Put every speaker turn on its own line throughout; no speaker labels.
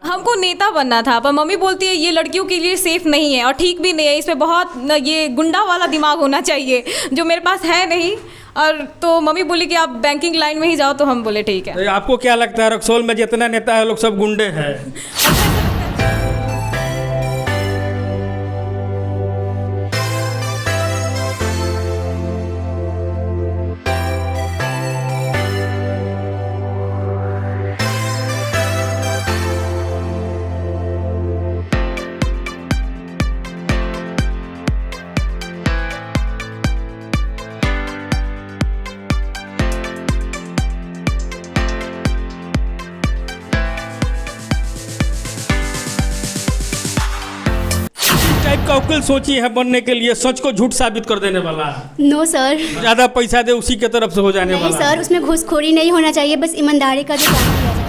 हमको नेता बनना था, पर मम्मी बोलती है ये लड़कियों के लिए सेफ नहीं है और ठीक भी नहीं है, इसमें बहुत ये गुंडा वाला दिमाग होना चाहिए जो मेरे पास है नहीं। और तो मम्मी बोली कि आप बैंकिंग लाइन में ही जाओ, तो हम बोले ठीक है।
तो आपको क्या लगता है रक्सौल में जितना नेता है लोग सब गुंडे हैं? टाइप का वकील सोची है बनने के लिए, सच को झूठ साबित कर देने वाला?
No sir.
ज्यादा पैसा दे उसी के तरफ से हो जाने
नहीं
वाला?
सर, उसमें घूसखोरी नहीं होना चाहिए, बस ईमानदारी का जो काम किया जाए।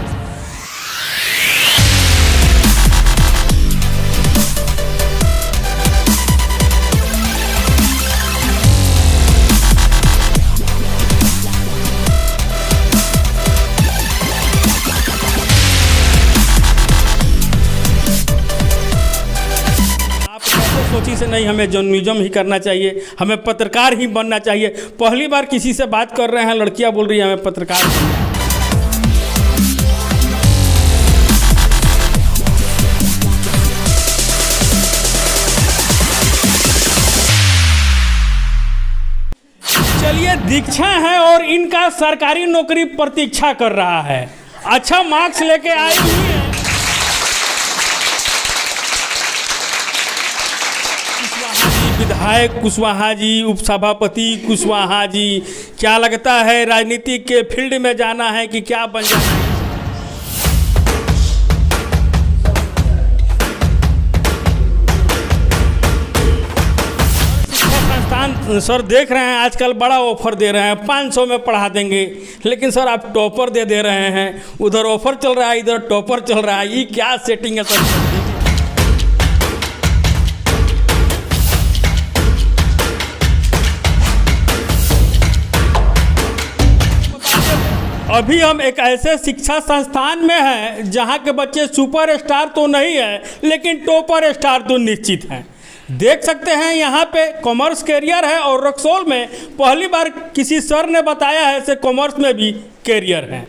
सोची से नहीं, हमें जर्नलिज्म ही करना चाहिए, हमें पत्रकार ही बनना चाहिए। पहली बार किसी से बात कर रहे हैं, लड़कियां बोल रही हैं हमें पत्रकार बनना है। चलिए, दीक्षा है और इनका सरकारी नौकरी प्रतीक्षा कर रहा है। अच्छा मार्क्स लेके आई हुई है। विधायक कुशवाहा जी, उपसभापति कुशवाहा जी, क्या लगता है राजनीति के फील्ड में जाना है कि क्या बन जाना है? शिक्षा संस्थान सर देख रहे हैं आजकल बड़ा ऑफर दे रहे हैं, 500 में पढ़ा देंगे, लेकिन सर आप टॉपर दे रहे हैं। उधर ऑफर चल रहा है, इधर टॉपर चल रहा है, ये क्या सेटिंग है सर? अभी हम एक ऐसे शिक्षा संस्थान में हैं जहां के बच्चे सुपर स्टार तो नहीं है, लेकिन टॉपर स्टार तो निश्चित हैं। देख सकते हैं यहाँ पे कॉमर्स कैरियर है और रक्सौल में पहली बार किसी सर ने बताया है ऐसे कॉमर्स में भी कैरियर है।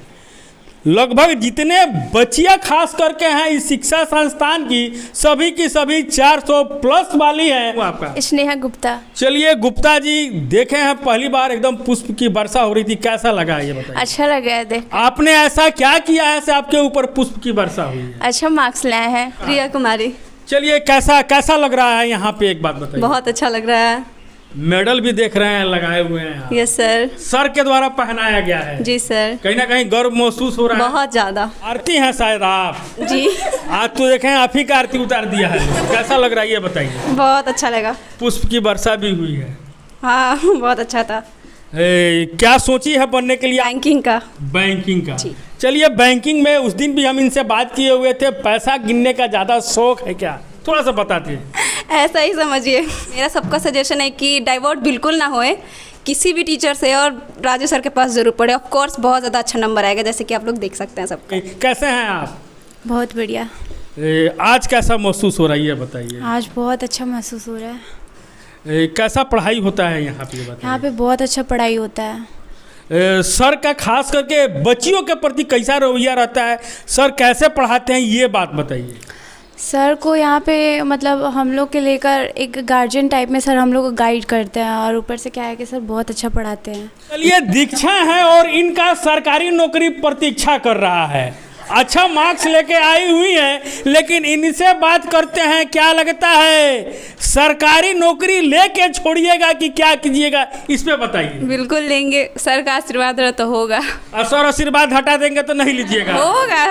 लगभग जितने बच्चियाँ खास करके हैं इस शिक्षा संस्थान की सभी 400 प्लस वाली हैं। वो आपका?
स्नेहा गुप्ता।
चलिए गुप्ता जी, देखे हैं पहली बार एकदम पुष्प की वर्षा हो रही थी, कैसा लगा ये बताइए?
अच्छा लगा है देख।
आपने ऐसा क्या किया है से आपके ऊपर पुष्प की वर्षा हुई है?
अच्छा मार्क्स लाए हैं।
प्रिया कुमारी।
चलिए, कैसा लग रहा है यहाँ पे, एक बात बताइए।
बहुत अच्छा लग रहा है।
मेडल भी देख रहे हैं लगाए हुए हैं।
Yes sir.
सर के द्वारा पहनाया गया है।
जी सर।
कहीं ना कहीं गर्व महसूस हो रहा है?
बहुत ज्यादा।
आरती हैं शायद आप? जी। आज तो देखें आप ही का आरती उतार दिया है, कैसा लग रहा है ये बताइए?
बहुत अच्छा लगा।
पुष्प की वर्षा भी हुई है।
हाँ बहुत अच्छा था।
क्या सोची है बनने के लिए?
बैंकिंग का।
बैंकिंग का। चलिए, बैंकिंग में उस दिन भी हम इनसे बात किए हुए थे, पैसा गिनने का ज़्यादा शौक है क्या? थोड़ा सा बताते हैं।
ऐसा ही समझिए। मेरा सबका सजेशन है कि डाइवर्ट बिल्कुल ना होए किसी भी टीचर से, और राजू सर के पास ज़रूर पढ़े। ऑफ कोर्स बहुत ज़्यादा अच्छा नंबर आएगा, जैसे कि आप लोग देख सकते हैं सबका।
कैसे हैं आप?
बहुत बढ़िया।
आज कैसा महसूस हो रहा है ये बताइए?
आज बहुत अच्छा महसूस हो रहा है।
कैसा पढ़ाई होता है यहाँ पे?
यहाँ पे बहुत अच्छा पढ़ाई होता है।
सर का खास करके बच्चियों के प्रति कैसा रवैया रहता है? सर कैसे पढ़ाते हैं ये बात बताइए।
सर को यहाँ पे मतलब हम लोग के लेकर एक गार्जियन टाइप में सर हम लोग को गाइड करते हैं, और ऊपर से क्या है कि सर बहुत अच्छा पढ़ाते हैं।
चलिए, दीक्षा है और इनका सरकारी नौकरी प्रतीक्षा कर रहा है। अच्छा मार्क्स लेके आई हुई है, लेकिन इनसे बात करते हैं, क्या लगता है सरकारी नौकरी लेके छोड़िएगा कि क्या कीजिएगा, इस पे बताइए।
बिल्कुल लेंगे, सर का आशीर्वाद रहा तो होगा।
और सर आशीर्वाद हटा देंगे तो नहीं लीजिएगा?
होगा,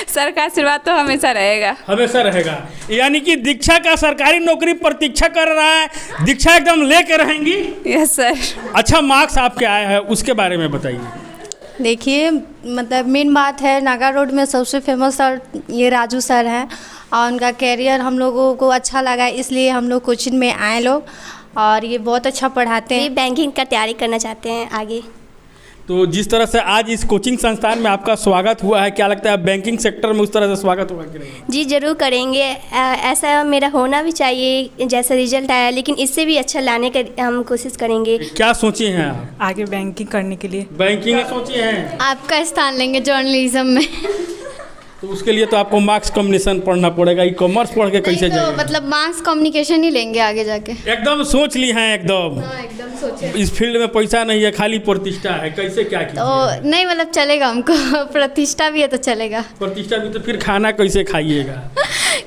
सर का आशीर्वाद तो हमेशा रहेगा।
हमेशा रहेगा। यानी कि दीक्षा का सरकारी नौकरी प्रतीक्षा कर रहा है, दीक्षा एकदम लेके रहेंगी?
Yes sir.
अच्छा मार्क्स आपके आया है, उसके बारे में बताइए।
देखिए, मतलब मेन बात है, नागा रोड में सबसे फेमस सर ये राजू सर हैं, और उनका कैरियर हम लोगों को अच्छा लगा, इसलिए हम लोग कोचिंग में आए लोग, और ये बहुत अच्छा पढ़ाते हैं।
ये बैंकिंग का तैयारी करना चाहते हैं आगे।
तो जिस तरह से आज इस कोचिंग संस्थान में आपका स्वागत हुआ है, क्या लगता है बैंकिंग सेक्टर में उस तरह से स्वागत होगा कि नहीं?
जी ज़रूर करेंगे। ऐसा मेरा होना भी चाहिए जैसा रिजल्ट आया, लेकिन इससे भी अच्छा लाने का हम कोशिश करेंगे।
क्या सोचे हैं आप
आगे बैंकिंग करने के लिए?
बैंकिंग सोचे हैं?
आपका स्थान लेंगे जर्नलिज्म में।
तो उसके लिए तो आपको मार्क्स कम्युनिकेशन पढ़ना पड़ेगा। ई कॉमर्स पढ़ के कैसे
तो
जाएंगे?
मतलब मास कम्युनिकेशन ही लेंगे आगे जाके।
एकदम सोच ली हैं एकदम।
एकदम सोचे।
इस फील्ड में पैसा नहीं है, खाली प्रतिष्ठा है, कैसे क्या
तो
कीजिए?
नहीं मतलब चलेगा हमको। प्रतिष्ठा भी है तो चलेगा।
प्रतिष्ठा भी तो फिर खाना कैसे खाइएगा?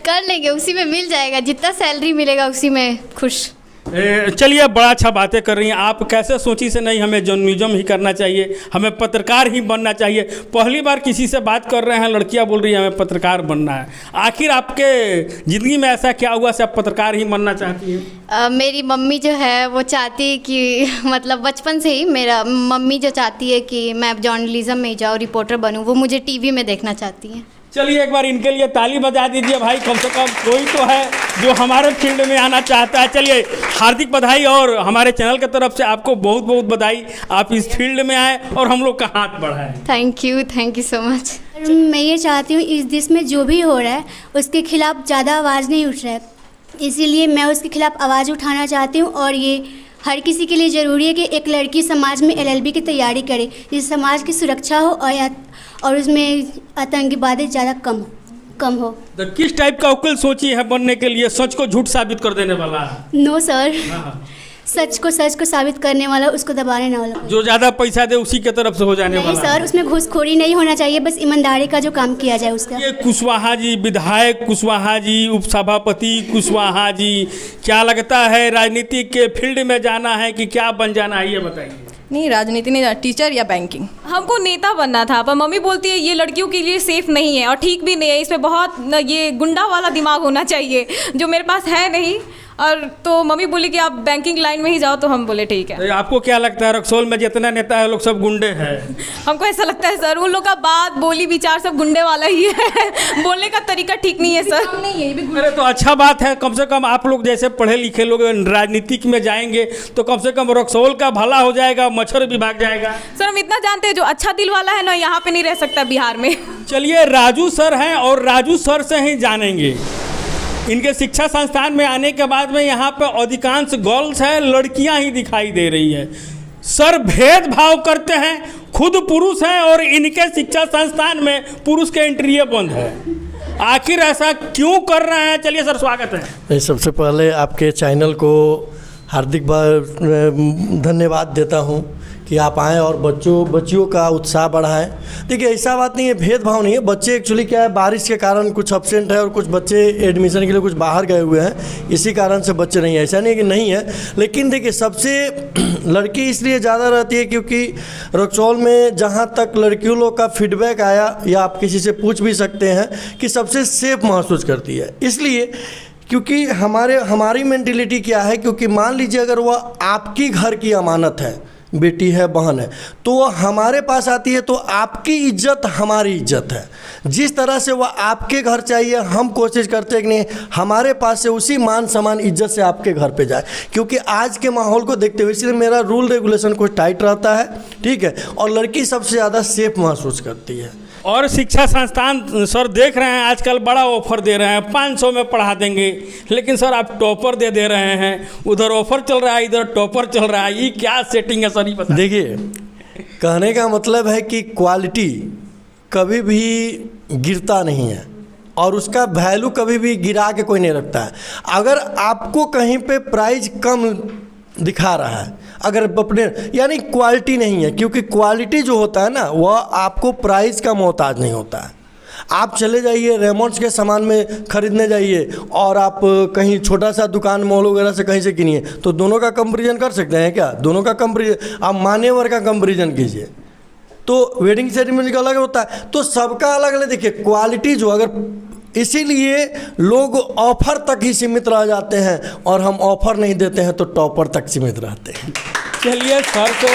कर लेंगे, उसी में मिल जाएगा, जितना सैलरी मिलेगा उसी में खुश।
चलिए, बड़ा अच्छा बातें कर रही हैं आप। कैसे सोची से नहीं हमें जर्नलिज्म ही करना चाहिए, हमें पत्रकार ही बनना चाहिए? पहली बार किसी से बात कर रहे हैं, लड़कियां बोल रही हैं हमें पत्रकार बनना है। आखिर आपके ज़िंदगी में ऐसा क्या हुआ से आप पत्रकार ही बनना चाहती हैं?
मेरी मम्मी जो है वो चाहती है कि मतलब बचपन से ही मेरा मम्मी जो चाहती है कि मैं जर्नलिज्म में जाऊँ, रिपोर्टर बनूँ, वो मुझे टीवी में देखना चाहती हैं।
चलिए एक बार इनके लिए ताली बजा दीजिए भाई, कम से कम कोई तो है जो हमारे फील्ड में आना चाहता है। चलिए, हार्दिक बधाई और हमारे चैनल की तरफ से आपको बहुत बहुत बधाई, आप इस फील्ड में आए और हम लोग का हाथ बढ़ाएं।
Thank you so much.
मैं ये चाहती हूँ इस देश में जो भी हो रहा है उसके खिलाफ ज़्यादा आवाज़ नहीं उठ रहा है, इसीलिए मैं उसके खिलाफ आवाज़ उठाना चाहती हूँ। और ये हर किसी के लिए ज़रूरी है कि एक लड़की समाज में LLB की तैयारी करे, जिससे समाज की सुरक्षा हो और उसमें आतंकवादी ज़्यादा कम हो।
तो किस टाइप का वकील सोची है बनने के लिए, सच को झूठ साबित कर देने वाला?
नो सर, सच को साबित करने वाला, उसको दबाने ना वाला।
जो ज़्यादा पैसा दे उसी के तरफ से हो जाने
नहीं
वाला?
सर, उसमें घूसखोरी नहीं होना चाहिए, बस ईमानदारी का जो काम किया जाए उसका।
ये कुशवाहा जी, विधायक कुशवाहा जी, उपसभापति कुशवाहा जी, क्या लगता है राजनीति के फील्ड में जाना है कि क्या बन जाना है, ये बताइए।
नहीं, राजनीति नहीं, टीचर या बैंकिंग।
हमको नेता बनना था, पर मम्मी बोलती है ये लड़कियों के लिए सेफ नहीं है और ठीक भी नहीं है, इसमें बहुत ये गुंडा वाला दिमाग होना चाहिए जो मेरे पास है नहीं। और तो मम्मी बोली कि आप बैंकिंग लाइन में ही जाओ, तो हम बोले ठीक है।
तो आपको क्या लगता है रक्सौल में जितना नेता है लोग सब गुंडे हैं?
हमको ऐसा लगता है सर, उन लोग का बात बोली विचार सब गुंडे वाला ही है। बोलने का तरीका ठीक नहीं है सर।
अरे तो अच्छा बात है, कम से कम आप लोग जैसे पढ़े लिखे लोग राजनीतिक में जाएंगे तो कम से कम रक्सौल का भला हो जाएगा, मच्छर भी भाग जाएगा।
सर हम इतना जानते हैं जो अच्छा दिल वाला है ना, यहाँ पे नहीं रह सकता बिहार में।
चलिए, राजू सर हैं और राजू सर से ही जानेंगे। इनके शिक्षा संस्थान में आने के बाद में यहाँ पे अधिकांश गर्ल्स हैं, लड़कियाँ ही दिखाई दे रही है। सर भेदभाव करते हैं, खुद पुरुष हैं और इनके शिक्षा संस्थान में पुरुष के एंट्री बंद है। आखिर ऐसा क्यों कर रहे हैं? चलिए सर, स्वागत है।
मैं सबसे पहले आपके चैनल को हार्दिक धन्यवाद देता हूं कि आप आएँ और बच्चियों का उत्साह बढ़ाएं। देखिए, ऐसा बात नहीं है, भेदभाव नहीं है। बच्चे एक्चुअली क्या है, बारिश के कारण कुछ एब्सेंट है और कुछ बच्चे एडमिशन के लिए कुछ बाहर गए हुए हैं, इसी कारण से बच्चे नहीं है। ऐसा नहीं है कि नहीं है, लेकिन देखिए सबसे लड़की इसलिए ज़्यादा रहती है क्योंकि रक्सौल में जहाँ तक लड़कियों लोग का फीडबैक आया, या आप किसी से पूछ भी सकते हैं कि सबसे सेफ महसूस करती है। इसलिए क्योंकि हमारी मेंटेलिटी क्या है, क्योंकि मान लीजिए अगर वह आपकी घर की अमानत है, बेटी है, बहन है, तो वो हमारे पास आती है तो आपकी इज्जत हमारी इज्जत है। जिस तरह से वह आपके घर चाहिए, हम कोशिश करते हैं कि नहीं हमारे पास से उसी मान सम्मान इज्जत से आपके घर पे जाए, क्योंकि आज के माहौल को देखते हुए इसलिए मेरा रूल रेगुलेशन कुछ टाइट रहता है, ठीक है। और लड़की सबसे ज़्यादा सेफ महसूस करती है।
और शिक्षा संस्थान सर देख रहे हैं आजकल बड़ा ऑफर दे रहे हैं, 500 में पढ़ा देंगे, लेकिन सर आप टॉपर दे रहे हैं। उधर ऑफर चल रहा है, इधर टॉपर चल रहा है, ये क्या सेटिंग है सर, ये बताइए।
देखिए, कहने का मतलब है कि क्वालिटी कभी भी गिरता नहीं है और उसका वैल्यू कभी भी गिरा के कोई नहीं रखता है। अगर आपको कहीं पे प्राइस कम दिखा रहा है, अगर अपने यानी क्वालिटी नहीं है, क्योंकि क्वालिटी जो होता है ना वह आपको प्राइस का मोहताज नहीं होता है। आप चले जाइए रेमंड्स के सामान में खरीदने जाइए और आप कहीं छोटा सा दुकान मॉल वगैरह से कहीं से किनिए, तो दोनों का कंपैरिजन कर सकते हैं क्या? दोनों का कंपैरिजन, आप मान्यवर का कंपैरिजन कीजिए तो वेडिंग सेरेमनी का अलग होता है, तो सबका अलग अलग। देखिए क्वालिटी जो अगर, इसीलिए लोग ऑफर तक ही सीमित रह जाते हैं और हम ऑफर नहीं देते हैं तो टॉपर तक सीमित रहते हैं।
चलिए, सर तो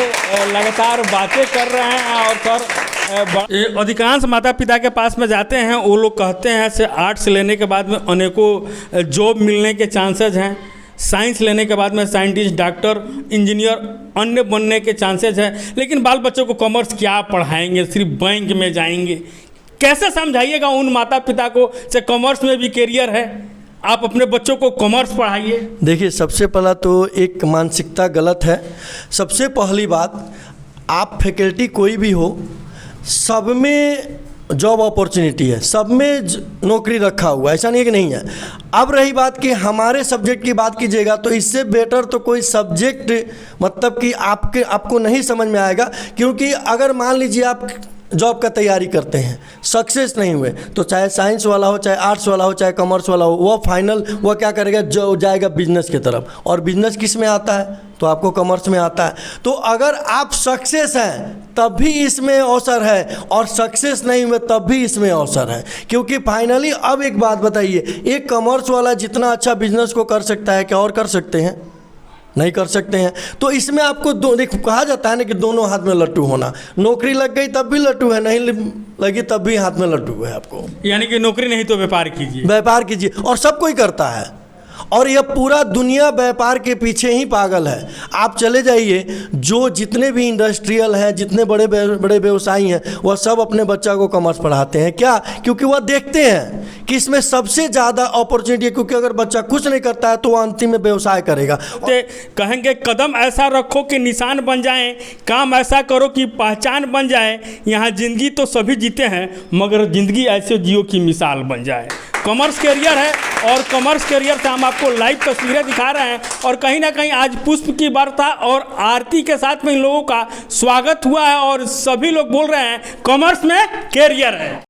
लगातार बातें कर रहे हैं और सर अधिकांश माता पिता के पास में जाते हैं, वो लोग कहते हैं से आर्ट्स लेने के बाद में अनेकों जॉब मिलने के चांसेस हैं। साइंस लेने के बाद में साइंटिस्ट, डॉक्टर, इंजीनियर, अन्य बनने के चांसेस है, लेकिन बाल बच्चों को कॉमर्स क्या पढ़ाएंगे, सिर्फ बैंक में जाएंगे? कैसे समझाइएगा उन माता पिता को से कॉमर्स में भी करियर है, आप अपने बच्चों को कॉमर्स पढ़ाइए?
देखिए, सबसे पहला तो एक मानसिकता गलत है। सबसे पहली बात, आप फैकल्टी कोई भी हो, सब में जॉब अपॉर्चुनिटी है, सब में नौकरी रखा हुआ है, ऐसा नहीं है कि नहीं है। अब रही बात कि हमारे सब्जेक्ट की बात कीजिएगा तो इससे बेटर तो कोई सब्जेक्ट मतलब कि आपको नहीं समझ में आएगा, क्योंकि अगर मान लीजिए आप जॉब का तैयारी करते हैं, सक्सेस नहीं हुए, तो चाहे साइंस वाला हो, चाहे आर्ट्स वाला हो, चाहे कॉमर्स वाला हो, वह फाइनल वह क्या करेगा, जो जाएगा बिजनेस की तरफ। और बिजनेस किस में आता है? तो आपको कॉमर्स में आता है। तो अगर आप सक्सेस हैं तब भी इसमें अवसर है, और सक्सेस नहीं हुए तब भी इसमें अवसर है, क्योंकि फाइनली अब एक बात बताइए, एक कॉमर्स वाला जितना अच्छा बिजनेस को कर सकता है, क्या और कर सकते हैं? नहीं कर सकते हैं। तो इसमें आपको देखो, कहा जाता है ना कि दोनों हाथ में लट्टू होना। नौकरी लग गई तब भी लट्टू है, नहीं लगी तब भी हाथ में लट्टू है आपको।
यानी कि नौकरी नहीं तो व्यापार कीजिए।
व्यापार कीजिए, और सब कोई करता है, और यह पूरा दुनिया व्यापार के पीछे ही पागल है। आप चले जाइए, जो जितने भी इंडस्ट्रियल हैं, जितने बड़े बड़े व्यवसायी हैं, वह सब अपने बच्चा को कॉमर्स पढ़ाते हैं। क्या? क्योंकि वह देखते हैं कि इसमें सबसे ज़्यादा अपॉर्चुनिटी है, क्योंकि अगर बच्चा कुछ नहीं करता है तो वह अंतिम में व्यवसाय करेगा।
तो कहेंगे कदम ऐसा रखो कि निशान बन जाएं, काम ऐसा करो कि पहचान बन जाए। यहाँ ज़िंदगी तो सभी जीते हैं, मगर ज़िंदगी ऐसे जियो की मिसाल बन जाए। कॉमर्स करियर है, और कॉमर्स करियर से हम आपको लाइव तस्वीरें दिखा रहे हैं। और कहीं ना कहीं आज पुष्प की वार्ता और आरती के साथ में इन लोगों का स्वागत हुआ है, और सभी लोग बोल रहे हैं कॉमर्स में करियर है।